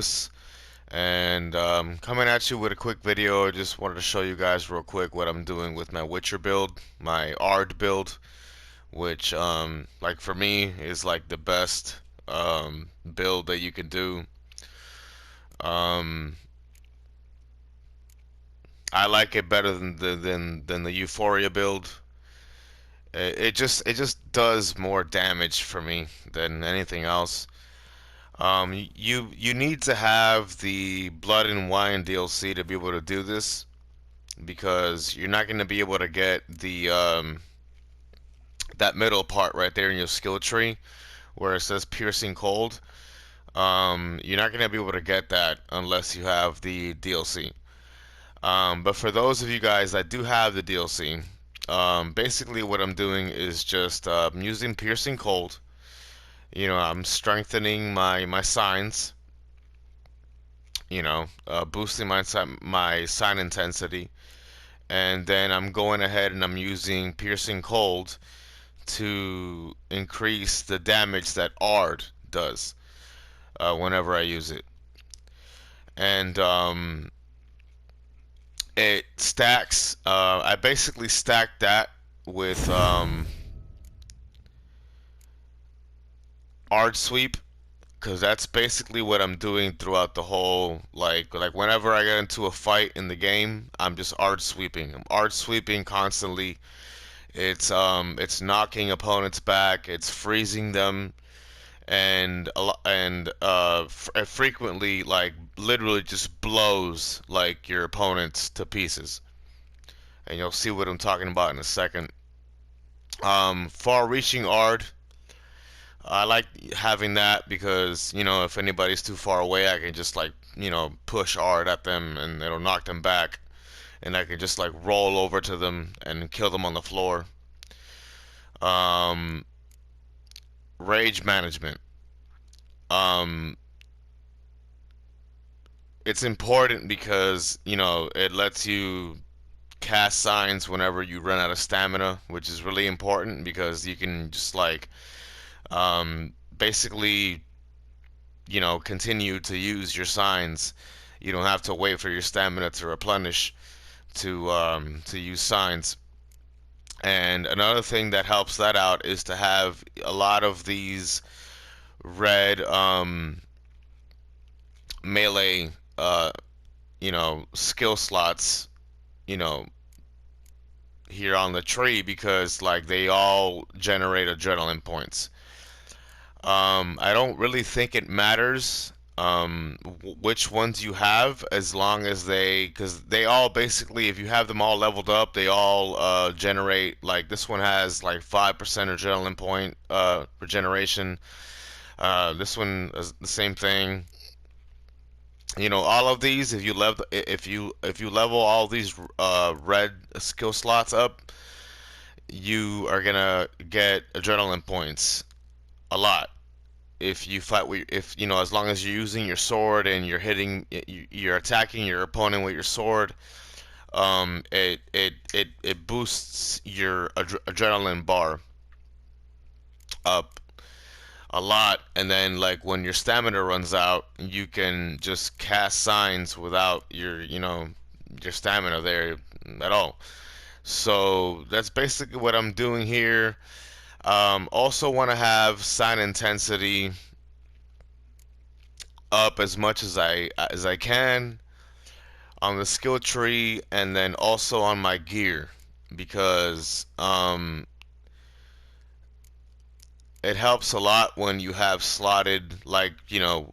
Lewis, and coming at you with a quick video. I just wanted to show you guys real quick what I'm doing with my Witcher build, my AARD build, which like for me is like the best build that you can do. Um, I like it better than the Euphoria build. It just does more damage for me than anything else. You need to have the Blood and Wine DLC to be able to do this, because you're not going to be able to get the that middle part right there in your skill tree where it says Piercing Cold. You're not going to be able to get that unless you have the DLC. But for those of you guys that do have the DLC, basically what I'm doing is just using Piercing Cold. I'm strengthening my signs. Boosting my sign intensity, and then I'm going ahead and I'm using Piercing Cold to increase the damage that AARD does whenever I use it. And it stacks. I basically stack that with AARD sweep, because that's basically what I'm doing throughout the whole, like whenever I get into a fight in the game, I'm just AARD sweeping. I'm AARD sweeping constantly. It's knocking opponents back, it's freezing them, and it frequently, like, literally just blows like your opponents to pieces. And you'll see what I'm talking about in a second. Far-reaching AARD, I like having that because, if anybody's too far away, I can just, like, push AARD at them and it'll knock them back, and I can just, like, roll over to them and kill them on the floor. Um, Rage management. Um, it's important because, it lets you cast signs whenever you run out of stamina, which is really important because you can just, like, basically, continue to use your signs. You don't have to wait for your stamina to replenish to use signs. And another thing that helps that out is to have a lot of these red melee skill slots, you know, here on the tree, because, like, they all generate adrenaline points. I don't really think it matters which ones you have, as long as because they all basically, if you have them all leveled up, they all generate, like, this one has like 5% adrenaline point regeneration. This one is the same thing. All of these, if you level all these red skill slots up, you are gonna get adrenaline points a lot. If you fight with, if as long as you're using your sword and you're attacking your opponent with your sword, it boosts your adrenaline bar up a lot. And then, like, when your stamina runs out, you can just cast signs without your stamina there at all. So that's basically what I'm doing here. Also want to have sign intensity up as much as I can on the skill tree, and then also on my gear, because it helps a lot when you have slotted, like,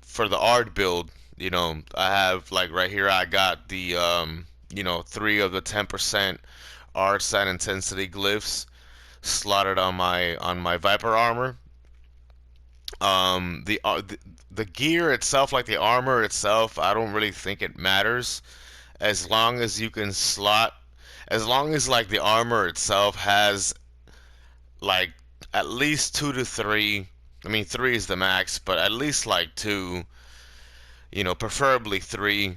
for the AARD build. I have, like, right here I got the 3 of the 10% AARD sign intensity glyphs slotted on my Viper armor. The gear itself, like the armor itself, I don't really think it matters, as long as you can slot, as long as, like, the armor itself has, like, at least 2 to 3. I mean, 3 is the max, but at least, like, 2. Preferably 3.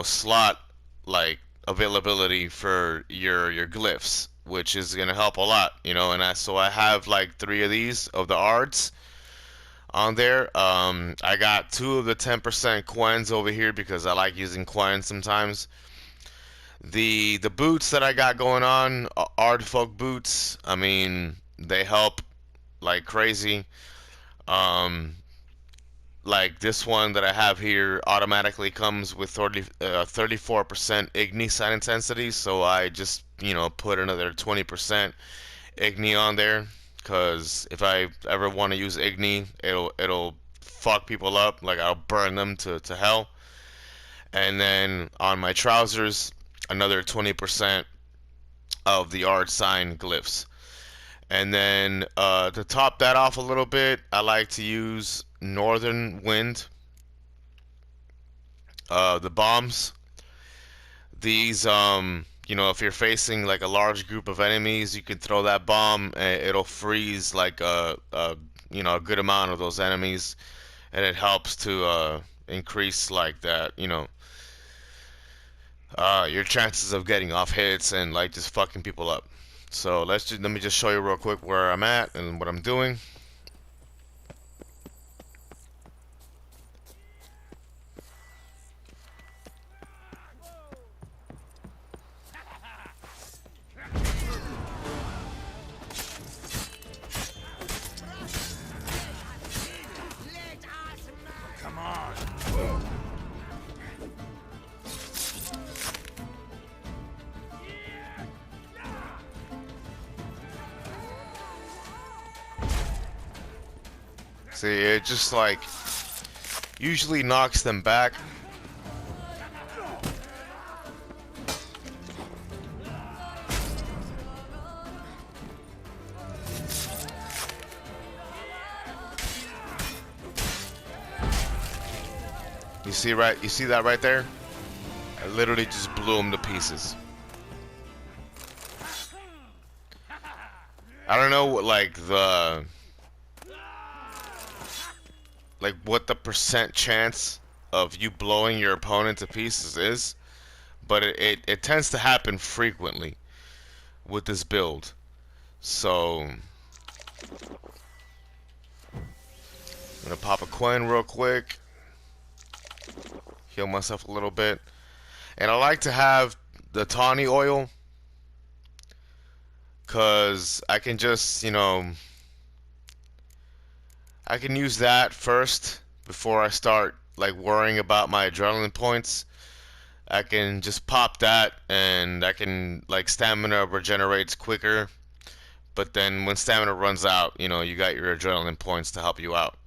Slot, like, availability for your glyphs, which is gonna help a lot. And so I have, like, 3 of these of the AARDs on there. I got two of the 10% coins over here because I like using coins sometimes. The boots that I got going on, AARD folk boots. I mean, they help like crazy. Um, like this one that I have here automatically comes with 34% igni side intensity, so I just put another 20% igni on there, because if I ever want to use igni, it'll fuck people up, like I'll burn them to hell. And then on my trousers, another 20% of the art sign glyphs. And then to top that off a little bit, I like to use Northern Wind, the bombs. These, if you're facing like a large group of enemies, you can throw that bomb and it'll freeze like a good amount of those enemies, and it helps to increase like that, your chances of getting off hits and like just fucking people up. So let me just show you real quick where I'm at and what I'm doing. Come on. See, it just like usually knocks them back. You see that right there? I literally just blew him to pieces. I don't know what what the percent chance of you blowing your opponent to pieces is, but it tends to happen frequently with this build. So I'm gonna pop a coin real quick, heal myself a little bit, and I like to have the tawny oil, cause I can just I can use that first before I start like worrying about my adrenaline points. I can just pop that and I can like stamina regenerates quicker. But then when stamina runs out, you got your adrenaline points to help you out.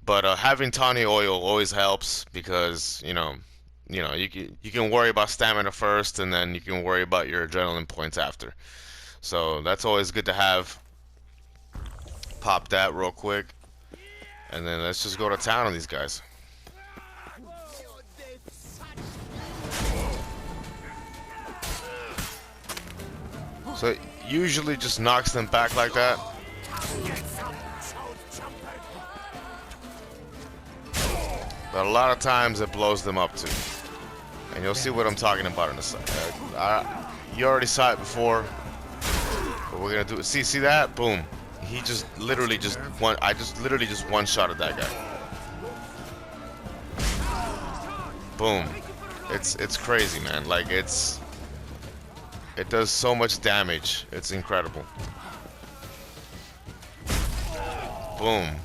But having tawny oil always helps because you can worry about stamina first and then you can worry about your adrenaline points after. So that's always good to have. Pop that real quick. And then let's just go to town on these guys. So it usually just knocks them back like that. But a lot of times it blows them up too. And you'll see what I'm talking about in a second. You already saw it before. But we're gonna do it. See that? Boom. He just literally just one. I just literally just one-shotted that guy. Boom. It's crazy, man. Like it does so much damage. It's incredible. Boom.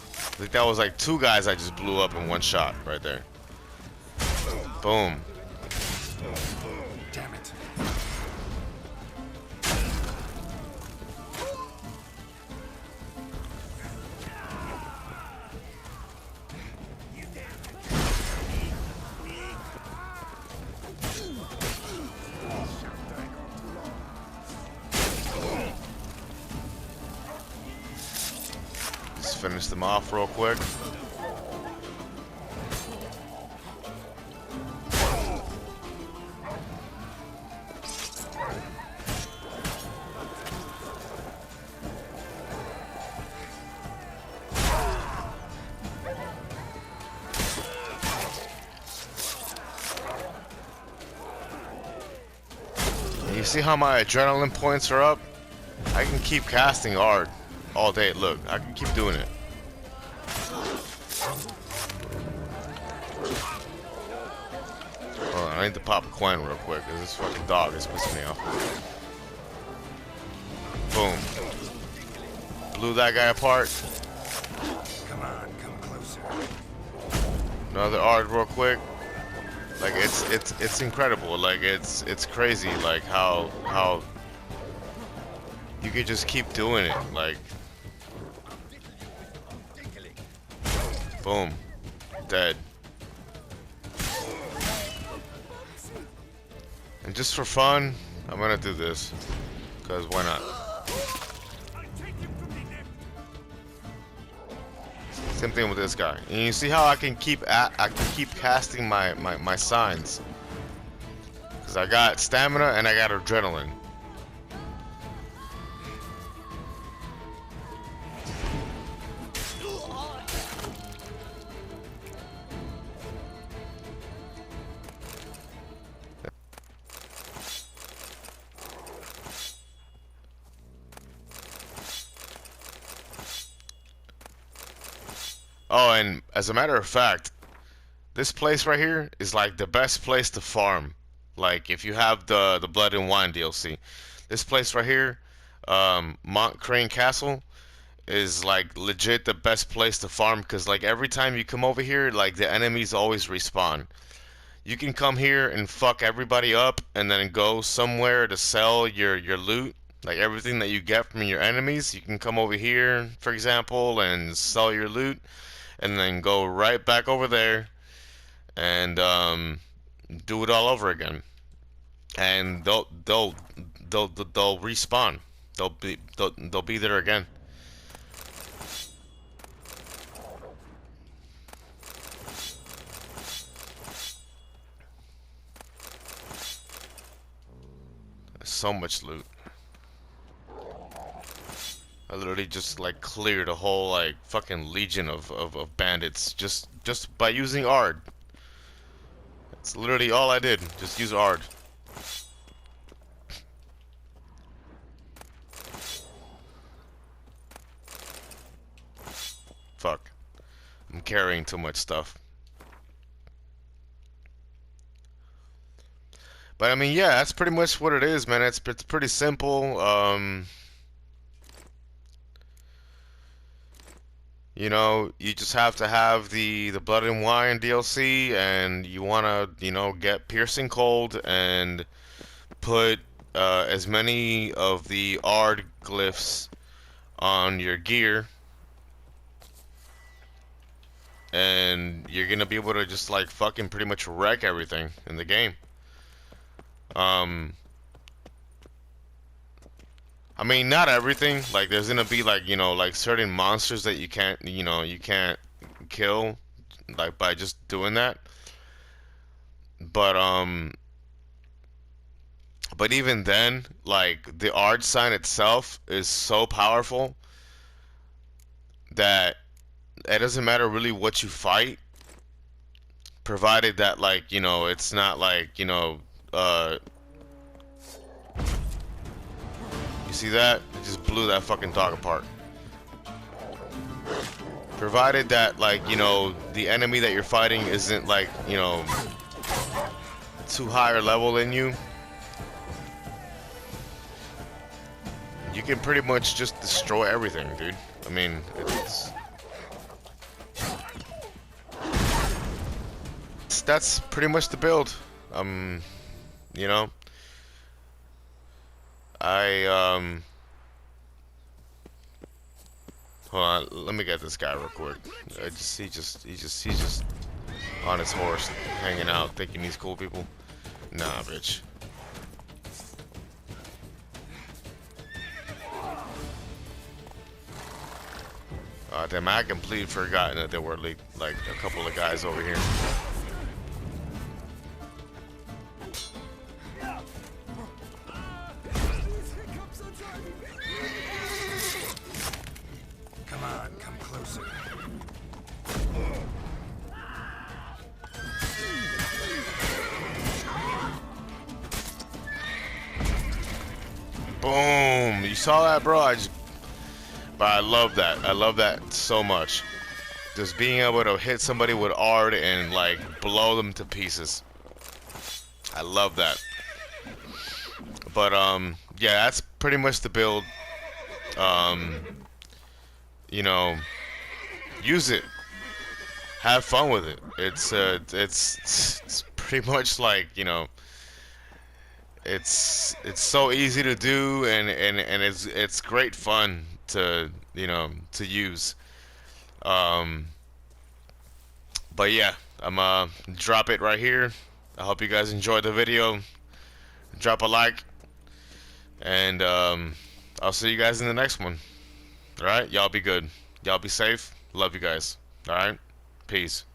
I think that was like two guys I just blew up in one shot right there. Boom. Damn it. Just finish them off real quick. And you see how my adrenaline points are up? I can keep casting AARD. all day. Look, I can keep doing it. Hold on, I need to pop a coin real quick, because this fucking dog is pissing me off. Boom. Blew that guy apart. Come on, come closer. Another AARD real quick. Like it's incredible. Like it's crazy. Like how you can just keep doing it. Like boom, dead. And just for fun, I'm gonna do this, cause why not? Same thing with this guy. And you see how I can keep casting my signs, cause I got stamina and I got adrenaline. Oh, and as a matter of fact, this place right here is like the best place to farm. Like if you have the Blood and Wine DLC, this place right here, Mont Crane Castle, is like legit the best place to farm, because like every time you come over here, like the enemies always respawn. You can come here and fuck everybody up and then go somewhere to sell your loot. Like everything that you get from your enemies, you can come over here, for example, and sell your loot, and then go right back over there and do it all over again. And they'll respawn. They'll be there again. So much loot. I literally just like cleared a whole like fucking legion of bandits just by using AARD. That's literally all I did. Just use AARD. Fuck. I'm carrying too much stuff. But I mean, yeah, that's pretty much what it is, man. It's pretty simple. You know, you just have to have the Blood and Wine DLC, and you wanna, you know, get Piercing Cold and put as many of the AARD glyphs on your gear, and you're gonna be able to just like fucking pretty much wreck everything in the game. I mean, not everything. Like, there's gonna be like, you know, like certain monsters that you can't, you know, you can't kill, like by just doing that. But but even then, like the AARD sign itself is so powerful that it doesn't matter really what you fight, provided that like, you know, it's not like, you know, you see that? It just blew that fucking dog apart. Provided that, like, you know, the enemy that you're fighting isn't, like, you know, too higher level than you, you can pretty much just destroy everything, dude. I mean, that's pretty much the build. You know, hold on, let me get this guy real quick. He's just on his horse, hanging out, thinking he's cool, people. Nah, bitch. Damn, I completely forgotten that there were like a couple of guys over here. Come on, come closer. Boom! You saw that, bro? But I love that. I love that so much. Just being able to hit somebody with AARD and like blow them to pieces. I love that. But yeah, that's pretty much the build. Um, you know, use it. Have fun with it. It's pretty much like it's so easy to do and it's great fun to to use. Um, but yeah, I'm drop it right here. I hope you guys enjoyed the video. Drop a like, and I'll see you guys in the next one. All right, y'all be good. Y'all be safe. Love you guys. All right, peace.